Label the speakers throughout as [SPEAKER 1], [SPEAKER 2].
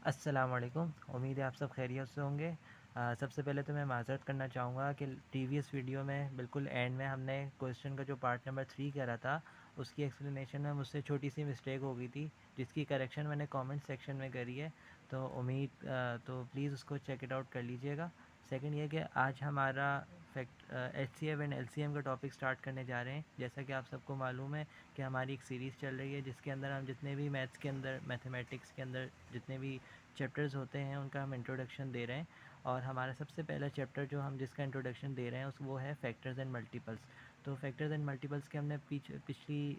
[SPEAKER 1] अस्सलामुअलैकुम। उम्मीद है आप सब खैरियत से होंगे। सबसे पहले तो मैं माज़रत करना चाहूँगा कि प्रीवियस वीडियो में बिल्कुल एंड में हमने क्वेश्चन का जो पार्ट नंबर 3 करा था, उसकी एक्सप्लेनेशन में मुझसे छोटी सी मिस्टेक हो गई थी, जिसकी करेक्शन मैंने कमेंट सेक्शन में करी है। तो तो प्लीज़ उसको चेक इट आउट कर लीजिएगा। सेकंड ये कि आज हमारा HCF एंड LCM का टॉपिक स्टार्ट करने जा रहे हैं। जैसा कि आप सबको मालूम है कि हमारी एक सीरीज़ चल रही है, जिसके अंदर हम जितने भी मैथ्स के अंदर, मैथमेटिक्स के अंदर जितने भी चैप्टर्स होते हैं उनका हम इंट्रोडक्शन दे रहे हैं। और हमारा सबसे पहला चैप्टर जो हम जिसका इंट्रोडक्शन दे रहे हैं वो है फैक्टर्स एंड मल्टीपल्स। तो फैक्टर्स एंड मल्टीपल्स के हमने पिछली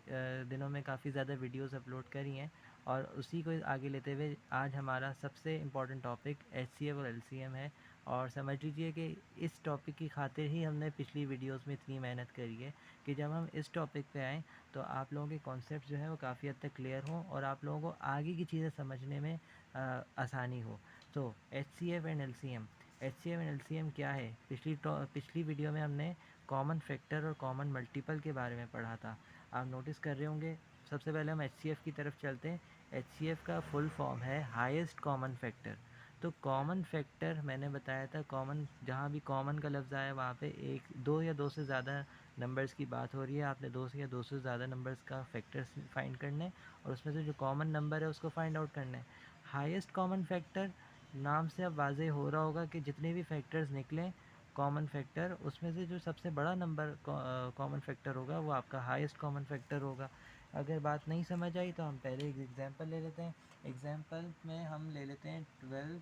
[SPEAKER 1] दिनों में काफ़ी ज़्यादा वीडियोस अपलोड करी हैं, और उसी को आगे लेते हुए आज हमारा सबसे इम्पॉर्टेंट टॉपिक HCF और LCM है। और समझ लीजिए कि इस टॉपिक की खातिर ही हमने पिछली वीडियोस में इतनी मेहनत करी है कि जब हम इस टॉपिक पे आएँ तो आप लोगों के कॉन्सेप्ट जो है वो काफ़ी हद तक क्लियर हों और आप लोगों को आगे की चीज़ें समझने में आसानी हो। तो H C F and L C M क्या है? पिछली वीडियो में हमने कॉमन फैक्टर और कॉमन मल्टीपल के बारे में पढ़ा था। आप नोटिस कर रहे होंगे। सबसे पहले हम एच सी एफ की तरफ चलते हैं। एच सी एफ का फुल फॉर्म है हाईएस्ट कॉमन फैक्टर। तो कॉमन फैक्टर मैंने बताया था, कॉमन जहाँ भी कॉमन का लफ्ज़ आया वहाँ पे एक दो या दो से ज़्यादा नंबर्स की बात हो रही है। आपने दो से या दो से ज़्यादा नंबर्स का फैक्टर्स फाइंड करना है और उसमें से जो कॉमन नंबर है उसको फाइंड आउट करना है। हाईएस्ट कॉमन फैक्टर, नाम से अब वाज़ेह हो रहा होगा कि जितने भी फैक्टर्स निकलें कॉमन फैक्टर, उसमें से जो सबसे बड़ा नंबर कॉमन फैक्टर होगा वो आपका हाईएस्ट कॉमन फैक्टर होगा। अगर बात नहीं समझ आई तो हम पहले एक एग्जांपल ले लेते हैं। एग्जांपल में हम ले लेते हैं 12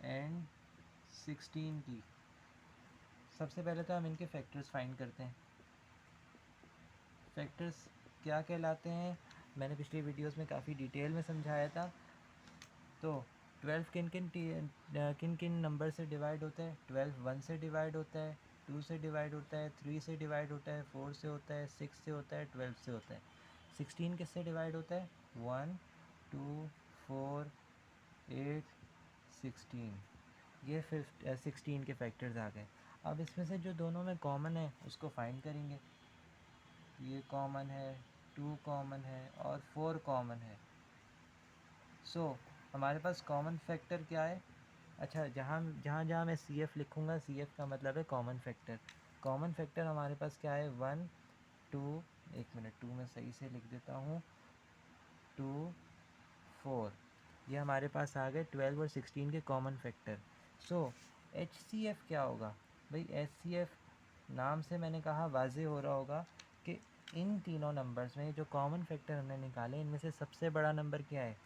[SPEAKER 1] एंड 16 की। सबसे पहले तो हम इनके फैक्टर्स फाइंड करते हैं। फैक्टर्स क्या कहलाते हैं, मैंने पिछली वीडियोस में काफ़ी डिटेल में समझाया था। तो 12 किन किन नंबर से डिवाइड होता है? 12 1 से डिवाइड होता है, 2 से डिवाइड होता है, 3 से डिवाइड होता है, 4 से होता है, 6 से होता है, 12 से होता है। 16 किससे डिवाइड होता है? 1 2 4 8 16। ये 16 के फैक्टर्स आ गए। अब इसमें से जो दोनों में कॉमन है उसको फाइंड करेंगे। ये कॉमन है, 2 कॉमन है और 4 कॉमन है। हमारे पास कॉमन फैक्टर क्या है? अच्छा, जहाँ जहाँ जहाँ मैं सी एफ़ लिखूँगा, सी एफ़ का मतलब है कॉमन फैक्टर। कॉमन फैक्टर हमारे पास क्या है? 1 2, एक मिनट, 2 मैं सही से लिख देता हूँ, 2 4। ये हमारे पास आ गए 12 और 16 के common factor. H C F क्या होगा भाई? एच सी एफ़ नाम से मैंने कहा वाज़े हो रहा होगा कि इन तीनों नंबर्स में जो कॉमन फैक्टर हमने निकाले इनमें से सबसे बड़ा नंबर क्या है?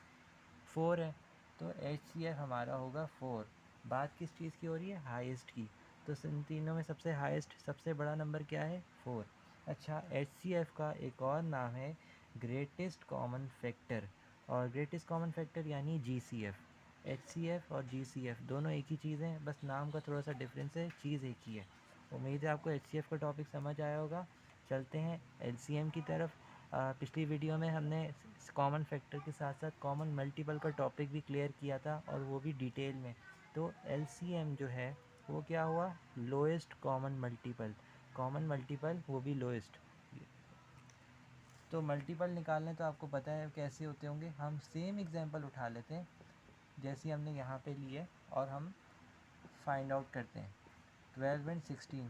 [SPEAKER 1] 4 है। तो एच सी एफ हमारा होगा 4। बात किस चीज़ की हो रही है? हाईएस्ट की। तो इन तीनों में सबसे हाईएस्ट, सबसे बड़ा नंबर क्या है? 4। अच्छा, एच सी एफ का एक और नाम है ग्रेटेस्ट कॉमन फैक्टर, और ग्रेटेस्ट कॉमन फैक्टर यानी G C F. H C F और जी सी एफ दोनों एक ही चीज़ हैं, बस नाम का थोड़ा सा डिफरेंस है, चीज़ एक ही है। उम्मीद है आपको एच सी एफ का टॉपिक समझ आया होगा। चलते हैं एल सी एम की तरफ। पिछली वीडियो में हमने कॉमन फैक्टर के साथ साथ कॉमन मल्टीपल का टॉपिक भी क्लियर किया था, और वो भी डिटेल में। तो एलसीएम जो है वो क्या हुआ? Lowest common multiple. Common multiple वो भी लोएस्ट। तो मल्टीपल निकालने तो आपको पता है कैसे होते होंगे। हम सेम एग्जांपल उठा लेते हैं जैसी हमने यहाँ पे ली है और हम फाइंड आउट करते हैं। 12 एंड 16।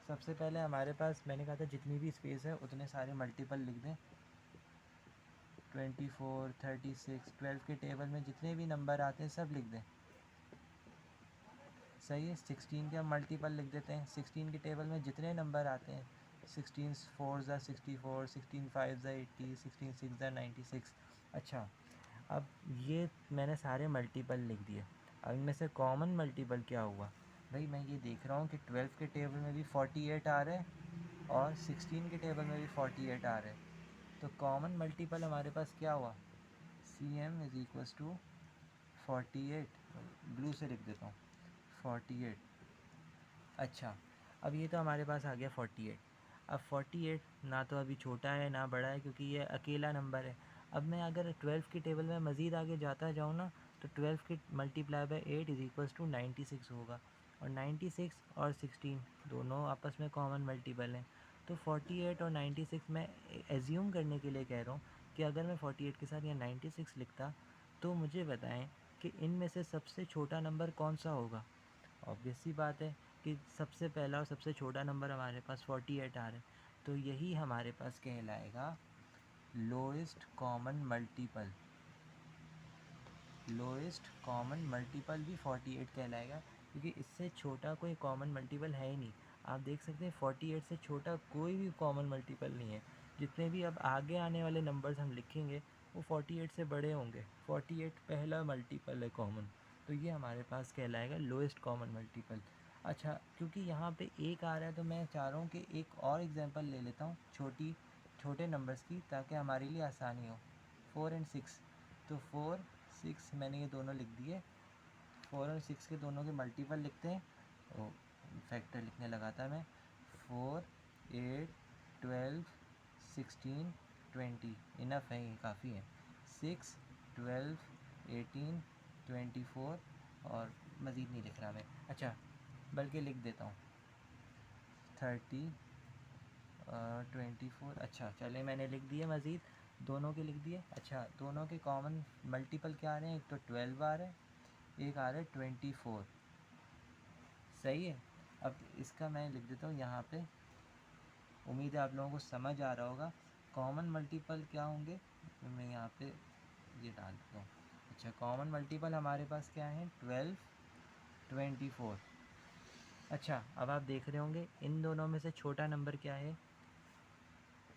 [SPEAKER 1] सबसे पहले हमारे पास, मैंने कहा था जितनी भी स्पेस है उतने सारे मल्टीपल लिख दें। 24 36, 12 के टेबल में जितने भी नंबर आते हैं सब लिख दें। सही है। 16 के हम मल्टीपल लिख देते हैं। 16 के टेबल में जितने नंबर आते हैं, 16 4 ज़ा 64, 16 5 ज़ा 80, 16 6 ज़ा 96। अच्छा, अब ये मैंने सारे मल्टीपल लिख दिए। अब इनमें से कॉमन मल्टीपल क्या हुआ? भाई मैं ये देख रहा हूँ कि 12 के टेबल में भी 48 आ रहे हैं और 16 के टेबल में भी 48 आ रहे हैं। तो कॉमन मल्टीपल हमारे पास क्या हुआ? C M is equals to 48। Blue से लिख देता हूँ, 48। अच्छा, अब ये तो हमारे पास आ गया 48। अब 48 ना तो अभी छोटा है ना बड़ा है, क्योंकि ये अकेला नंबर है। अब मैं अगर 12 की टेबल में मज़ीद आगे जाता जाऊँ ना, तो 12 के multiply by 8 is equals to 96 होगा। और 96 और 16 दोनों आपस में कॉमन मल्टीपल हैं। तो 48 और 96 मैं एज्यूम करने के लिए कह रहा हूँ कि अगर मैं 48 के साथ या 96 लिखता, तो मुझे बताएं कि इनमें से सबसे छोटा नंबर कौन सा होगा। ऑब्वियस सी बात है कि सबसे पहला और सबसे छोटा नंबर हमारे पास 48 आ रहा है, तो यही हमारे पास कहलाएगा lowest common multiple. Lowest common multiple भी 48 कहलाएगा, क्योंकि इससे छोटा कोई कॉमन मल्टीपल है ही नहीं। आप देख सकते हैं 48 से छोटा कोई भी कॉमन मल्टीपल नहीं है। जितने भी अब आगे आने वाले नंबर्स हम लिखेंगे वो 48 से बड़े होंगे। 48 पहला मल्टीपल है कॉमन, तो ये हमारे पास कहलाएगा लोएस्ट कॉमन मल्टीपल। अच्छा, क्योंकि यहाँ पे एक आ रहा है तो मैं चाह रहा हूँ कि एक और एग्जांपल ले लेता हूँ छोटे नंबर्स की, ताकि हमारे लिए आसानी हो। 4 और 6, तो 4 6 मैंने ये दोनों लिख दिए। 4 और 6 के दोनों के मल्टीपल लिखते हैं। ओ, फैक्टर लिखने लगा था मैं। 4 8 12 16 20, इनफ है, ये काफ़ी है। 6 12 18 24, और मज़ीद नहीं लिख रहा मैं। अच्छा, बल्कि लिख देता हूँ 30 24। अच्छा चले, मैंने लिख दिए, मज़ीद दोनों के लिख दिए। अच्छा, दोनों के कॉमन मल्टीपल क्या आ रहे हैं? एक तो 12 आ रहा है, एक आ रहा है 24। सही है। अब इसका मैं लिख देता हूँ यहाँ पे। उम्मीद है आप लोगों को समझ आ रहा होगा कॉमन मल्टीपल क्या होंगे। मैं यहाँ पे ये डाल देता हूँ। अच्छा, कॉमन मल्टीपल हमारे पास क्या है? 12 24। अच्छा, अब आप देख रहे होंगे इन दोनों में से छोटा नंबर क्या है।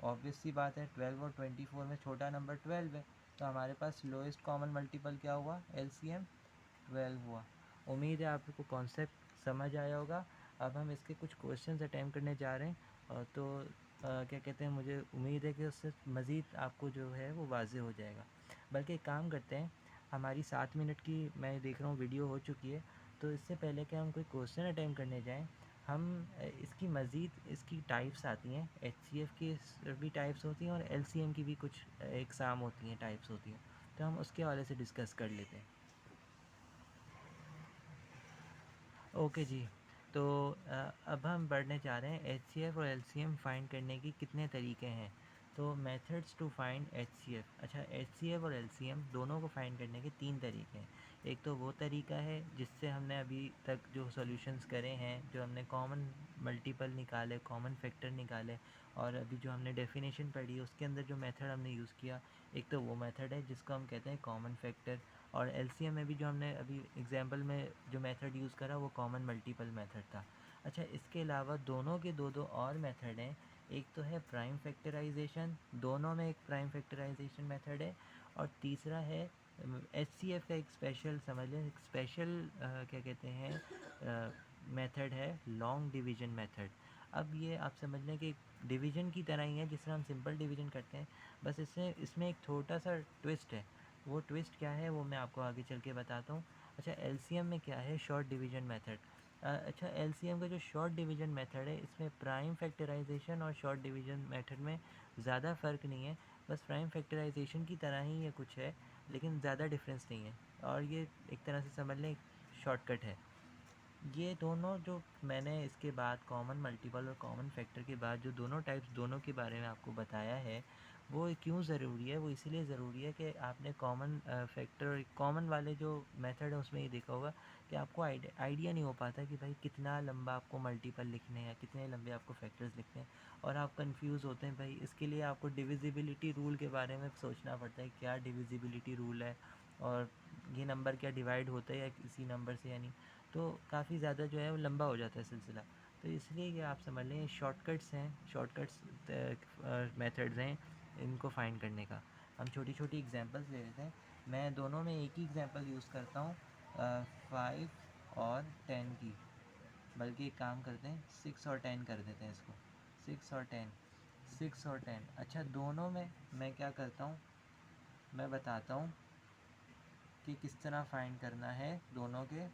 [SPEAKER 1] ऑब्वियस सी बात है, 12 और 24 में छोटा नंबर 12 है, तो हमारे पास लोएस्ट कॉमन मल्टीपल क्या हुआ? एलसीएम 12 हुआ। उम्मीद है आपको कॉन्सेप्ट समझ आया होगा। अब हम इसके कुछ क्वेश्चंस अटैम्प्ट करने जा रहे हैं, तो क्या कहते हैं, मुझे उम्मीद है कि उससे मज़ीद आपको जो है वो वाज़े हो जाएगा। बल्कि एक काम करते हैं, हमारी 7 मिनट की मैं देख रहा हूँ वीडियो हो चुकी है, तो इससे पहले कि हम कोई क्वेश्चन अटैम्प्ट करने जाएँ, हम इसकी मज़ीद इसकी टाइप्स आती हैं। एचसीएफ की भी टाइप्स होती हैं और एलसीएम की भी कुछ एग्ज़ाम होती हैं, टाइप्स होती हैं, तो हम उसके हवाले से डिस्कस कर लेते हैं। ओके जी, तो अब हम बढ़ने जा रहे हैं एचसीएफ और एलसीएम फाइंड करने की कितने तरीके हैं। तो मेथड्स टू फाइंड एचसीएफ। अच्छा, एचसीएफ और एलसीएम दोनों को फाइंड करने के 3 तरीके हैं। एक तो वो तरीका है जिससे हमने अभी तक जो सॉल्यूशंस करे हैं, जो हमने कॉमन मल्टीपल निकाले, कॉमन फैक्टर निकाले, और अभी जो हमने डेफिनेशन पढ़ी उसके अंदर जो मेथड हमने यूज़ किया, एक तो वो मेथड है जिसको हम कहते हैं कॉमन फैक्टर। और एलसीएम में भी जो हमने अभी एग्जांपल में जो मेथड यूज़ करा वो कॉमन मल्टीपल मेथड था। अच्छा, इसके अलावा दोनों के दो और मेथड हैं। एक तो है प्राइम फैक्टराइजेशन, दोनों में एक प्राइम फैक्टराइजेशन मेथड है, और तीसरा है एचसीएफ का एक स्पेशल, समझ लें एक स्पेशल क्या कहते हैं मेथड है, लॉन्ग डिवीजन मेथड। अब ये आप समझ लें कि डिवीजन की तरह ही है जिस तरह हम सिंपल डिवीजन करते हैं, बस इसमें एक छोटा सा ट्विस्ट है। वो ट्विस्ट क्या है वो मैं आपको आगे चल के बताता हूँ। अच्छा, एलसीएम में क्या है? Short division method. अच्छा, एलसीएम का जो शॉर्ट डिवीजन मेथड है, इसमें प्राइम फैक्टराइजेशन और शॉर्ट डिवीजन मेथड में ज़्यादा फ़र्क नहीं है। बस प्राइम फैक्टराइजेशन की तरह ही ये कुछ है, लेकिन ज़्यादा डिफरेंस नहीं है, और ये एक तरह से समझ लें शॉर्टकट है। ये दोनों जो मैंने इसके बाद कॉमन मल्टीपल और कॉमन फैक्टर के बाद जो दोनों टाइप्स दोनों के बारे में आपको बताया है, वो क्यों ज़रूरी है? वो इसीलिए ज़रूरी है कि आपने कॉमन फैक्टर, कॉमन वाले जो मेथड है उसमें ये देखा होगा कि आपको आइडिया नहीं हो पाता कि भाई कितना लंबा आपको मल्टीपल लिखने हैं, कितने लंबे आपको फैक्टर्स लिखने हैं, और आप कंफ्यूज होते हैं। भाई इसके लिए आपको डिविजिबिलिटी रूल के बारे में सोचना पड़ता है, क्या डिविजिबिलिटी रूल है, और ये नंबर क्या डिवाइड होता है या किसी नंबर से या नहीं। तो काफ़ी ज़्यादा जो है वो लंबा हो जाता है सिलसिला। तो इसलिए ये आप समझ लें शॉर्टकट्स हैं, शॉर्टकट्स मेथड्स हैं इनको फाइंड करने का। हम छोटी छोटी एग्जांपल्स ले लेते हैं। मैं दोनों में एक ही एग्जांपल यूज़ करता हूँ, 5 और 10 की। बल्कि एक काम करते हैं, 6 और 10 कर देते हैं इसको। 6 और 10, 6 और 10। अच्छा, दोनों में मैं क्या करता हूँ, मैं बताता हूँ कि किस तरह फाइंड करना है दोनों के।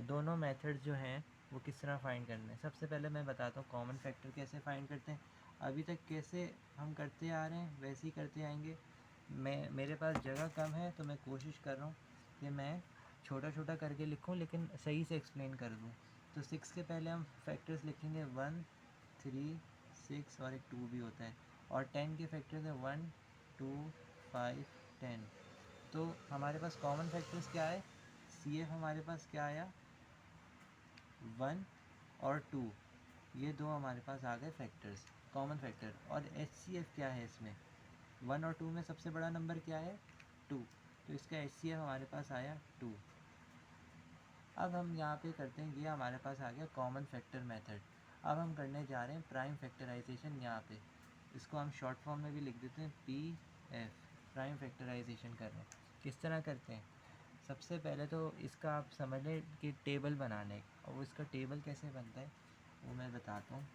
[SPEAKER 1] दोनों मेथड्स जो हैं वो किस तरह फाइंड करने हैं। सबसे पहले मैं बताता हूँ कॉमन फैक्टर कैसे फाइंड करते हैं। अभी तक कैसे हम करते आ रहे हैं वैसे ही करते आएंगे। मेरे पास जगह कम है तो मैं कोशिश कर रहा हूँ कि मैं छोटा छोटा करके लिखूँ लेकिन सही से एक्सप्लेन कर दूँ। तो 6 के पहले हम फैक्टर्स लिखेंगे 1 3 6, और एक 2 भी होता है। और 10 के फैक्टर्स हैं 1 2 5 10। तो हमारे पास कॉमन फैक्टर्स क्या है, सी एफ हमारे पास क्या आया 1 और 2, ये दो हमारे पास आ गए फैक्टर्स कॉमन फैक्टर। और एच सी एफ क्या है इसमें, 1 और 2 में सबसे बड़ा नंबर क्या है 2, तो इसका एच सी एफ हमारे पास आया 2। अब हम यहाँ पे करते हैं, ये हमारे पास आ गया कॉमन फैक्टर मेथड। अब हम करने जा रहे हैं प्राइम फैक्टराइजेशन। यहाँ पे इसको हम शॉर्ट फॉर्म में भी लिख देते हैं पी एफ, प्राइम फैक्टराइजेशन कर रहे हैं। किस तरह करते हैं, सबसे पहले तो इसका आप समझ लें कि टेबल बनाने, और वो इसका टेबल कैसे बनता है वो मैं बताता हूँ।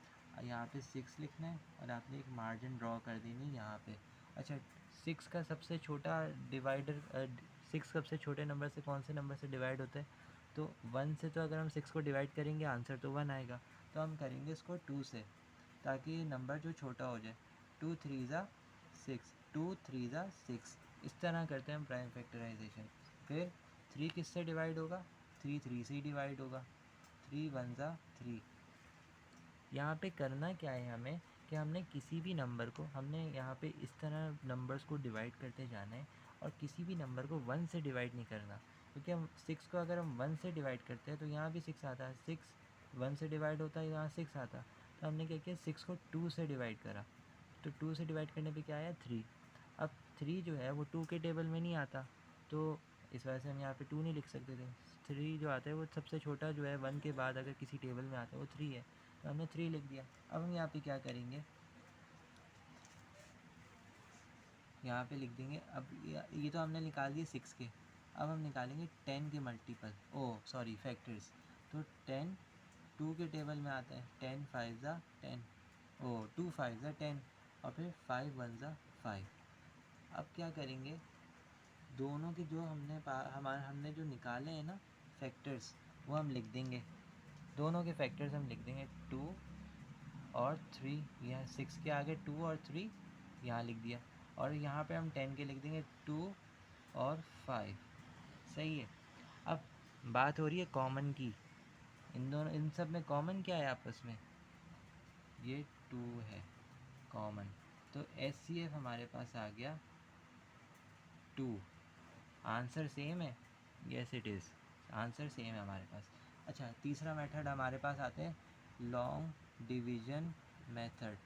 [SPEAKER 1] यहाँ पे 6 लिखना है और आपने एक मार्जिन ड्रॉ कर देनी यहाँ पे। अच्छा, 6 का सबसे छोटा डिवाइडर 6 सबसे छोटे नंबर से कौन से नंबर से डिवाइड होता है, तो 1 से। तो अगर हम 6 को डिवाइड करेंगे आंसर तो 1 आएगा, तो हम करेंगे इसको 2 से, ताकि नंबर जो छोटा हो जाए। 2 3 ज़ा 6, 2 3 ज़ा 6, इस तरह करते हैं हम प्राइम फैक्टराइजेशन। फिर 3 किससे डिवाइड होगा, 3 3 से ही डिवाइड होगा, 3 1 ज़ा 3। यहाँ पे करना क्या है हमें, कि हमने किसी भी नंबर को, हमने यहाँ पे इस तरह नंबर्स को डिवाइड करते जाना है, और किसी भी नंबर को 1 से डिवाइड नहीं करना। क्योंकि हम 6 को अगर हम 1 से डिवाइड करते हैं तो यहाँ भी 6 आता है, 6 1 से डिवाइड होता है, यहाँ 6 आता। तो हमने क्या किया, 6 को 2 से डिवाइड करा, तो 2 से डिवाइड करने पे क्या आया 3। अब 3 जो है वो 2 के टेबल में नहीं आता, तो इस वजह से हम यहाँ पे 2 नहीं लिख सकते थे। 3 जो आता है वो सबसे छोटा जो है 1 के बाद अगर किसी टेबल में आता है वो 3 है, तो हमने 3 लिख दिया। अब हम यहाँ पे क्या करेंगे, यहाँ पे लिख देंगे। अब ये तो हमने निकाल दिए 6 के, अब हम निकालेंगे 10 के मल्टीपल, ओह सॉरी फैक्टर्स। तो 10 2 के टेबल में आता है, 10 5 ज़ा 10, ओह 2 5 ज़ा 10, और फिर 5 1 ज़ा 5। अब क्या करेंगे, दोनों के जो हमने जो निकाले हैं ना फैक्टर्स, वो हम लिख देंगे। दोनों के फैक्टर्स हम लिख देंगे 2 और 3, यहाँ 6 के आगे 2 और 3 यहाँ लिख दिया, और यहाँ पे हम 10 के लिख देंगे 2 और 5। सही है। अब बात हो रही है कॉमन की, इन सब में कॉमन क्या है आपस में, ये 2 है कॉमन, तो एच सी एफ हमारे पास आ गया 2। आंसर सेम है, yes it is, answer same है हमारे पास। अच्छा, तीसरा मेथड हमारे पास आते हैं लॉन्ग डिवीजन मेथड,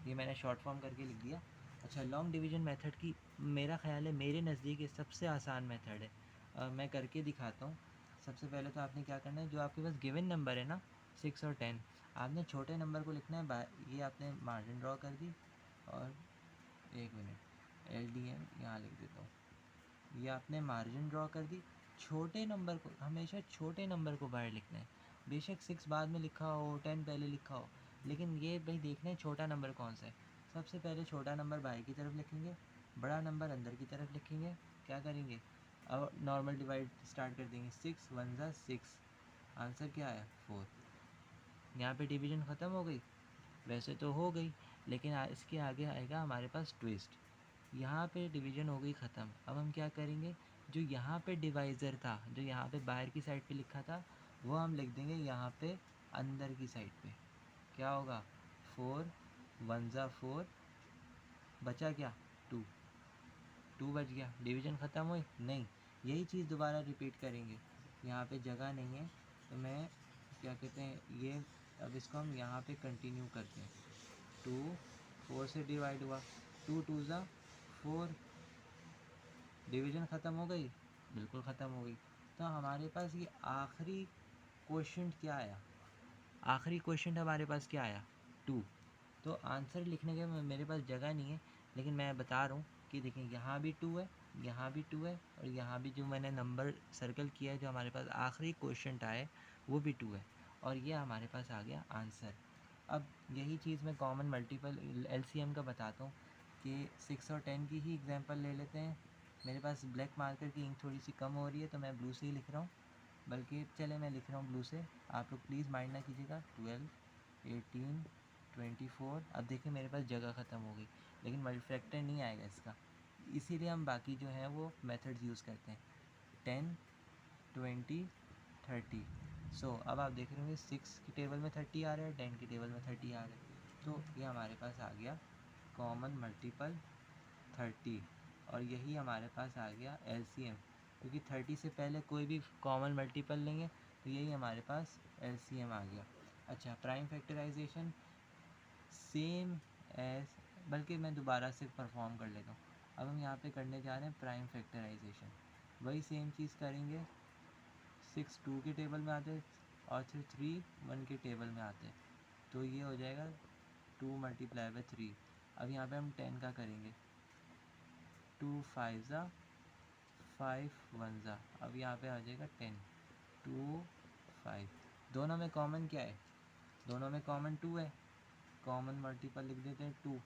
[SPEAKER 1] ये मैंने शॉर्ट फॉर्म करके लिख दिया। अच्छा, लॉन्ग डिवीजन मेथड की मेरा ख्याल है मेरे नज़दीक ये सबसे आसान मेथड है। मैं करके दिखाता हूँ। सबसे पहले तो आपने क्या करना है, जो आपके पास गिवन नंबर है ना 6 और 10, आपने छोटे नंबर को लिखना है, ये आपने मार्जिन ड्रॉ कर दी, और एक मिनट एल डी एम यहाँ लिख देता हूँ, ये आपने मार्जिन ड्रॉ कर दी। छोटे नंबर को, हमेशा छोटे नंबर को बाहर लिखना है, बेशक 6 बाद में लिखा हो 10 पहले लिखा हो, लेकिन ये भाई देखना है छोटा नंबर कौन सा है। सबसे पहले छोटा नंबर बाहर की तरफ लिखेंगे, बड़ा नंबर अंदर की तरफ लिखेंगे। क्या करेंगे, अब नॉर्मल डिवाइड स्टार्ट कर देंगे, 6 1 ज़ा 6, आंसर क्या आया 4। यहाँ पे डिवीजन ख़त्म हो गई, वैसे तो हो गई, लेकिन इसके आगे आएगा हमारे पास ट्विस्ट। यहाँ पे डिवीज़न हो गई ख़त्म, अब हम क्या करेंगे, जो यहाँ पे डिवाइज़र था, जो यहाँ पे बाहर की साइड पे लिखा था, वो हम लिख देंगे यहाँ पे अंदर की साइड पे। क्या होगा 4 1 ज़ा 4, बचा क्या 2, 2 बच गया, डिवीज़न ख़त्म हुई नहीं। यही चीज़ दोबारा रिपीट करेंगे, यहाँ पे जगह नहीं है, तो मैं क्या कहते हैं ये, अब इसको हम यहाँ पे कंटिन्यू करते हैं। 2 4 से डिवाइड हुआ, 2 2 ज़ा 4, डिवीज़न ख़त्म हो गई, बिल्कुल ख़त्म हो गई। तो हमारे पास ये आखिरी क्वेश्चन क्या आया, आखिरी क्वेश्चन हमारे पास क्या आया 2। तो आंसर लिखने के मेरे पास जगह नहीं है, लेकिन मैं बता रहा हूँ कि देखें यहाँ भी 2 है, यहाँ भी 2 है, और यहाँ भी जो मैंने नंबर सर्कल किया है जो हमारे पास आखिरी क्वेश्चन आए वो भी 2 है, और ये हमारे पास आ गया आंसर। अब यही चीज़ मैं कॉमन मल्टीपल एलसीएम का बताता हूँ कि 6 और 10 की ही एग्जांपल ले लेते हैं। मेरे पास ब्लैक मार्कर की इंक थोड़ी सी कम हो रही है, तो मैं ब्लू से ही लिख रहा हूँ, बल्कि चले मैं लिख रहा हूँ ब्लू से, आप लोग प्लीज़ माइंड ना कीजिएगा। 12 18 24, अब देखिए मेरे पास जगह ख़त्म हो गई, लेकिन मल्टीफैक्टर नहीं आएगा इसका, इसीलिए हम बाकी जो है वो मेथड्स यूज़ करते हैं, 10 20 30। सो अब आप देख रहे होंगे 6 की टेबल में 30 आ रहा है, 10 की टेबल में 30 आ रहा है, तो ये हमारे पास आ गया कॉमन मल्टीपल 30। और यही हमारे पास आ गया LCM, क्योंकि 30 से पहले कोई भी कॉमन मल्टीपल लेंगे तो यही हमारे पास LCM आ गया। अच्छा, प्राइम फैक्टराइजेशन सेम एज, बल्कि मैं दोबारा से परफॉर्म कर लेता हूँ। अब हम यहाँ पे करने जा रहे हैं प्राइम फैक्टराइजेशन, वही सेम चीज़ करेंगे। 6 2 के टेबल में आते हैं और फिर 3 1 के टेबल में आते हैं, तो ये हो जाएगा 2 मल्टीप्लाई बाई 3। अब यहाँ पे हम 10 का करेंगे, 2 5 ज़ा 5 1 ज़ा, अब यहाँ पे आ जाएगा 10, 2 5। दोनों में कॉमन क्या है? दोनों में कॉमन 2 है, कॉमन मल्टीपल लिख देते हैं 2।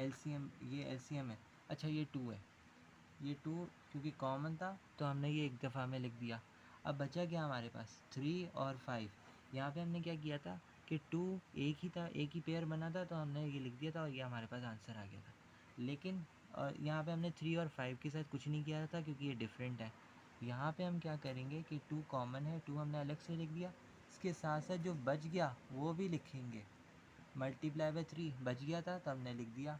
[SPEAKER 1] LCM, ये LCM है। अच्छा, ये 2 है, ये 2 क्योंकि कॉमन था तो हमने ये एक दफ़ा में लिख दिया। अब बचा क्या हमारे पास? 3 और 5। यहाँ पे हमने क्या किया था कि 2 एक ही था, एक ही पेयर बना था, तो हमने ये लिख दिया था और ये हमारे पास आंसर आ गया था। लेकिन यहाँ पे हमने 3 और 5 के साथ कुछ नहीं किया था क्योंकि ये डिफरेंट है। यहाँ पे हम क्या करेंगे कि 2 कॉमन है, 2 हमने अलग से लिख दिया, इसके साथ साथ जो बच गया वो भी लिखेंगे। मल्टीप्लाई बाई 3 बच गया था तो हमने लिख दिया,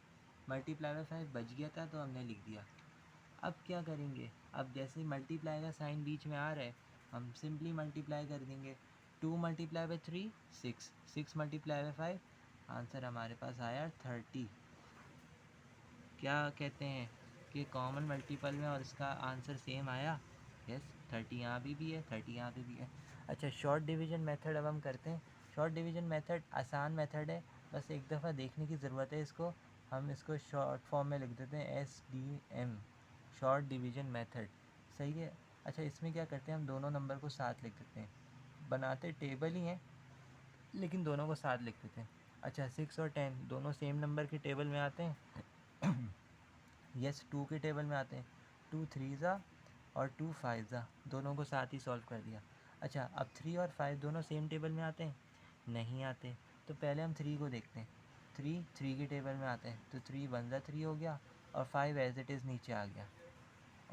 [SPEAKER 1] मल्टीप्लाई बाई 5 बच गया था तो हमने लिख दिया। अब क्या करेंगे? अब जैसे मल्टीप्लाई का साइन बीच में आ रहा है, हम सिंपली मल्टीप्लाई कर देंगे। 2 multiply by 3 6, 6 multiply by 5, answer हमारे पास आया 30। क्या कहते हैं कि कॉमन मल्टीपल में और इसका आंसर सेम आया? यस, 30 यहाँ भी है, 30 यहाँ पे भी है। अच्छा, शॉर्ट डिवीज़न मेथड अब हम करते हैं। शॉर्ट डिवीज़न मेथड आसान मेथड है, बस एक दफ़ा देखने की ज़रूरत है इसको। हम इसको शॉर्ट फॉर्म में लिख देते हैं SDM, शॉर्ट डिवीज़न मेथड, सही है। अच्छा, इसमें क्या करते हैं, हम दोनों नंबर को साथ लिख देते हैं, बनाते टेबल ही हैं लेकिन दोनों को साथ लिख देते हैं। अच्छा, 6 और 10 दोनों सेम नंबर के टेबल में आते हैं। यस, 2 के टेबल में आते हैं, 2 3 ज़ा और 2 5 ज़ा, दोनों को साथ ही सॉल्व कर दिया। अच्छा, अब 3 और 5 दोनों सेम टेबल में आते हैं? नहीं आते, तो पहले हम 3 को देखते हैं। 3 के टेबल में आते हैं, तो 3 1 ज़ा 3 हो गया और 5 एज इट इज़ नीचे आ गया।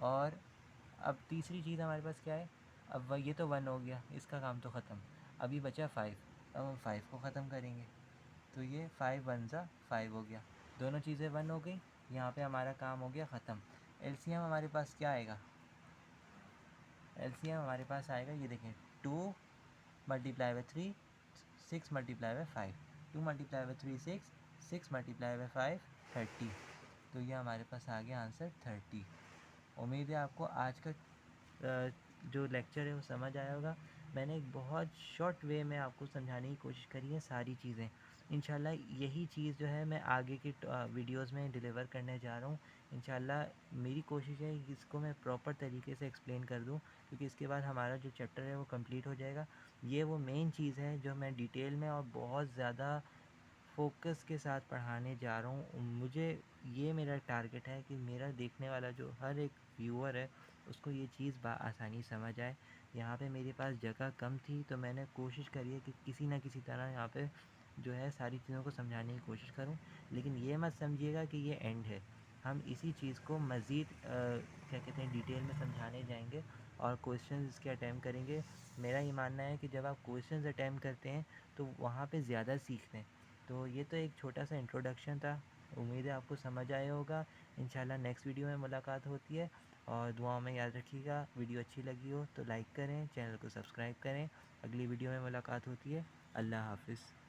[SPEAKER 1] और अब तीसरी चीज़ हमारे पास क्या है? अब ये तो 1 हो गया, इसका काम तो ख़त्म। अभी बचा 5, अब हम 5 को ख़त्म करेंगे, तो ये 5 1 ज़ा 5 हो गया, दोनों चीज़ें 1 हो गई, यहाँ पे हमारा काम हो गया ख़त्म। LCM हमारे पास क्या आएगा? LCM हमारे पास आएगा, ये देखें, 2 multiply by 3 6 multiply by 5, 2 multiply by 3 6, 6 multiply by 5 30, तो ये हमारे पास आ गया आंसर 30। उम्मीद है आपको आज का जो लेक्चर है वो समझ आया होगा। मैंने एक बहुत शॉर्ट वे में आपको समझाने की कोशिश करी है सारी चीज़ें। इंशाल्लाह यही चीज़ जो है मैं आगे की वीडियोस में डिलीवर करने जा रहा हूँ। इंशाल्लाह मेरी कोशिश है कि इसको मैं प्रॉपर तरीके से एक्सप्लेन कर दूँ, क्योंकि इसके बाद हमारा जो चैप्टर है वो कंप्लीट हो जाएगा। ये वो मेन चीज़ है जो मैं डिटेल में और बहुत ज़्यादा फ़ोकस के साथ पढ़ाने जा रहा हूँ। मुझे ये मेरा टारगेट है कि मेरा देखने वाला जो हर एक व्यूअर है उसको ये चीज़ आसानी समझ आए। यहाँ पे मेरे पास जगह कम थी तो मैंने कोशिश करी है कि किसी न किसी तरह यहाँ पे जो है सारी चीज़ों को समझाने की कोशिश करूँ। लेकिन ये मत समझिएगा कि ये एंड है, हम इसी चीज़ को मज़ीद क्या कहते हैं डिटेल में समझाने जाएंगे और क्वेश्चंस इसके अटैम्प्ट करेंगे। मेरा ये मानना है कि जब आप क्वेश्चंस अटैम्प्ट करते हैं तो वहाँ पे ज़्यादा सीखते हैं। तो ये तो एक छोटा सा इंट्रोडक्शन था, उम्मीद है आपको समझ आया होगा। इंशाल्लाह नेक्स्ट वीडियो में मुलाकात होती है, और दुआओं में याद रखिएगा। वीडियो अच्छी लगी हो तो लाइक करें, चैनल को सब्सक्राइब करें। अगली वीडियो में मुलाकात होती है। अल्लाह हाफ़िज़।